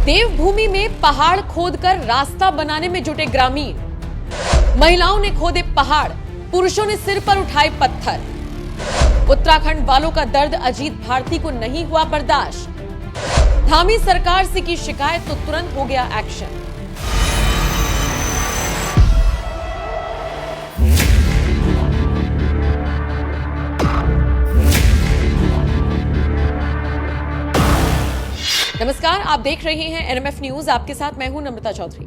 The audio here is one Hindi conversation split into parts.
देवभूमि में पहाड़ खोदकर रास्ता बनाने में जुटे ग्रामीण। महिलाओं ने खोदे पहाड़, पुरुषों ने सिर पर उठाए पत्थर। उत्तराखंड वालों का दर्द अजीत भारती को नहीं हुआ बर्दाश्त। धामी सरकार से की शिकायत तो तुरंत हो गया एक्शन। नमस्कार, आप देख रहे हैं एनएमएफ न्यूज। आपके साथ मैं हूं नम्रता चौधरी।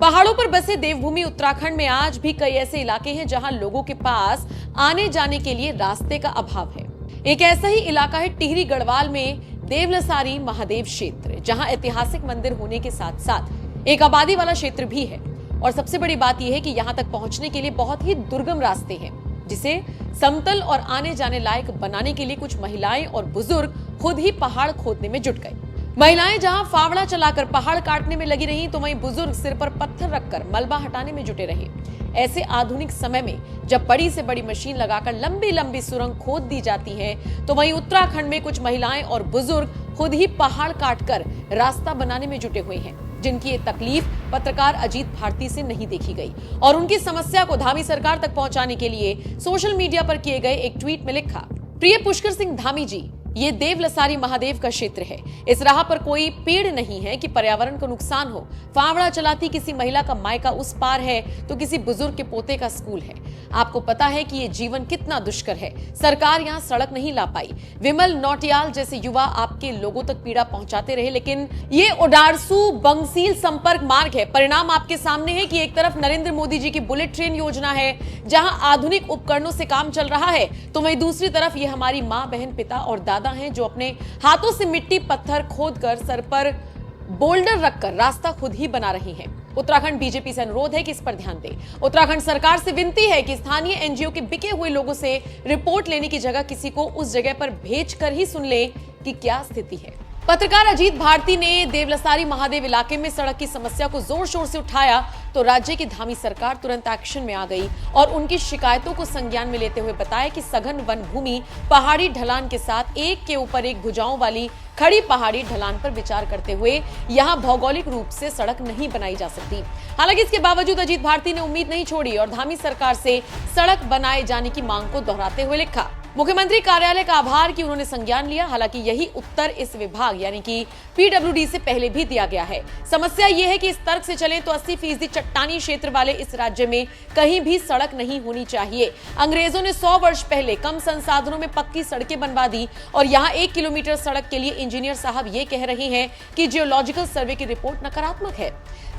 पहाड़ों पर बसे देवभूमि उत्तराखंड में आज भी कई ऐसे इलाके हैं जहां लोगों के पास आने जाने के लिए रास्ते का अभाव है। एक ऐसा ही इलाका है टिहरी गढ़वाल में देवलसारी महादेव क्षेत्र, जहां ऐतिहासिक मंदिर होने के साथ साथ एक आबादी वाला क्षेत्र भी है। और सबसे बड़ी बात यह है कि यहां तक पहुंचने के लिए बहुत ही दुर्गम रास्ते हैं, जिसे समतल और आने जाने लायक बनाने के लिए कुछ महिलाएं और बुजुर्ग खुद ही पहाड़ खोदने में जुट गए। महिलाएं जहां फावड़ा चलाकर पहाड़ काटने में लगी रहीं, तो वहीं बुजुर्ग सिर पर पत्थर रखकर मलबा हटाने में जुटे रहे। ऐसे आधुनिक समय में जब बड़ी से बड़ी मशीन लगाकर लंबी लंबी सुरंग खोद दी जाती है, तो वहीं उत्तराखंड में कुछ महिलाएं और बुजुर्ग खुद ही पहाड़ काटकर रास्ता बनाने में जुटे हुए हैं, जिनकी ये तकलीफ पत्रकार अजीत भारती से नहीं देखी गई। और उनकी समस्या को धामी सरकार तक पहुंचाने के लिए सोशल मीडिया पर किए गए एक ट्वीट में लिखा, प्रिय पुष्कर सिंह धामी जी, ये देवलसारी महादेव का क्षेत्र है। इस राह पर कोई पेड़ नहीं है कि पर्यावरण को नुकसान हो। फावड़ा चलाती किसी महिला का मायका उस पार है तो किसी बुजुर्ग के पोते का स्कूल है। आपको पता है कि ये जीवन कितना दुष्कर है। सरकार यहाँ सड़क नहीं ला पाई। विमल नौटियाल जैसे युवा आपके लोगों तक पीड़ा पहुंचाते रहे, लेकिन ये ओडारसू बंगसील संपर्क मार्ग है। परिणाम आपके सामने है कि एक तरफ नरेंद्र मोदी जी की बुलेट ट्रेन योजना है, जहां आधुनिक उपकरणों से काम चल रहा है, तो वहीं दूसरी तरफ ये हमारी माँ, बहन, पिता और दादा हैं जो अपने हाथों से मिट्टी पत्थर खोदकर सर पर बोल्डर रखकर रास्ता खुद ही बना रही हैं। उत्तराखंड बीजेपी से अनुरोध है कि इस पर ध्यान दें। उत्तराखंड सरकार से विनती है कि स्थानीय एनजीओ के बिके हुए लोगों से रिपोर्ट लेने की जगह किसी को उस जगह पर भेजकर ही सुन ले कि क्या स्थिति है। पत्रकार अजीत भारती ने देवलसारी महादेव इलाके में सड़क की समस्या को जोर शोर से उठाया, तो राज्य की धामी सरकार तुरंत एक्शन में आ गई और उनकी शिकायतों को संज्ञान में लेते हुए बताया कि सघन वन भूमि पहाड़ी ढलान के साथ एक के ऊपर एक भुजाओं वाली खड़ी पहाड़ी ढलान पर विचार करते हुए यहां भौगोलिक रूप से सड़क नहीं बनाई जा सकती। हालांकि इसके बावजूद अजीत भारती ने उम्मीद नहीं छोड़ी और धामी सरकार से सड़क बनाए जाने की मांग को दोहराते हुए लिखा, मुख्यमंत्री कार्यालय का आभार कि उन्होंने संज्ञान लिया। हालांकि यही उत्तर इस विभाग यानी कि पीडब्ल्यूडी से पहले भी दिया गया है। समस्या यह है कि इस तर्क से चलें तो 80% चट्टानी क्षेत्र वाले इस राज्य में कहीं भी सड़क नहीं होनी चाहिए। अंग्रेजों ने 100 वर्ष पहले कम संसाधनों में पक्की सड़कें बनवा दी और यहाँ 1 किलोमीटर सड़क के लिए इंजीनियर साहब ये कह रहे हैं कि जियोलॉजिकल सर्वे की रिपोर्ट नकारात्मक है।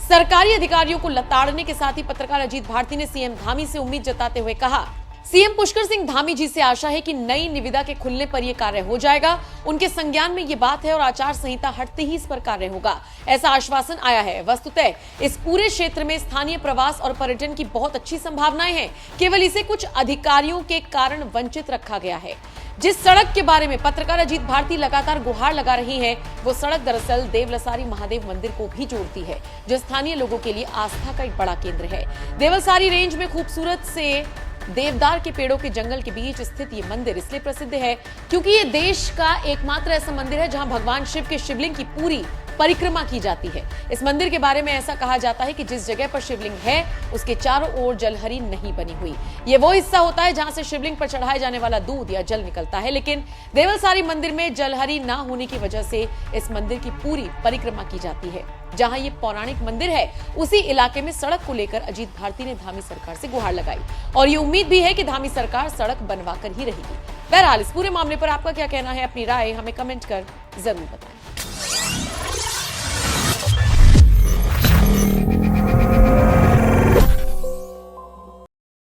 सरकारी अधिकारियों को लताड़ने के साथ ही पत्रकार अजीत भारती ने सीएम धामी से उम्मीद जताते हुए कहा, सीएम पुष्कर सिंह धामी जी से आशा है कि नई निविदा के खुलने पर यह कार्य हो जाएगा। उनके संज्ञान में ये बात है और आचार संहिता हटते ही इस पर कार्य होगा, ऐसा आश्वासन आया है। वस्तुतः इस पूरे क्षेत्र में स्थानीय प्रवास और पर्यटन की बहुत अच्छी संभावनाएं हैं, केवल इसे कुछ अधिकारियों के कारण वंचित रखा गया है। जिस सड़क के बारे में पत्रकार अजीत भारती लगातार गुहार लगा रही है, वो सड़क दरअसल देवलसारी महादेव मंदिर को भी जोड़ती है, जो स्थानीय लोगों के लिए आस्था का एक बड़ा केंद्र है। देवलसारी रेंज में खूबसूरत से देवदार के पेड़ों के जंगल के बीच स्थित ये मंदिर इसलिए प्रसिद्ध है क्योंकि ये देश का एकमात्र ऐसा मंदिर है जहां भगवान शिव के शिवलिंग की पूरी परिक्रमा की जाती है। इस मंदिर के बारे में ऐसा कहा जाता है कि जिस जगह पर शिवलिंग है उसके चारों ओर जलहरी नहीं बनी हुई। ये वो हिस्सा होता है जहां से शिवलिंग पर चढ़ाए जाने वाला दूध या जल निकलता है, लेकिन देवलसारी मंदिर में जलहरी ना होने की वजह से इस मंदिर की पूरी परिक्रमा की जाती है। जहां ये पौराणिक मंदिर है, उसी इलाके में सड़क को लेकर अजीत भारती ने धामी सरकार से गुहार लगाई और ये उम्मीद भी है कि धामी सरकार सड़क बनवा कर ही रहेगी। बहरहाल इस पूरे मामले पर आपका क्या कहना है, अपनी राय हमें कमेंट कर जरूर बताएं।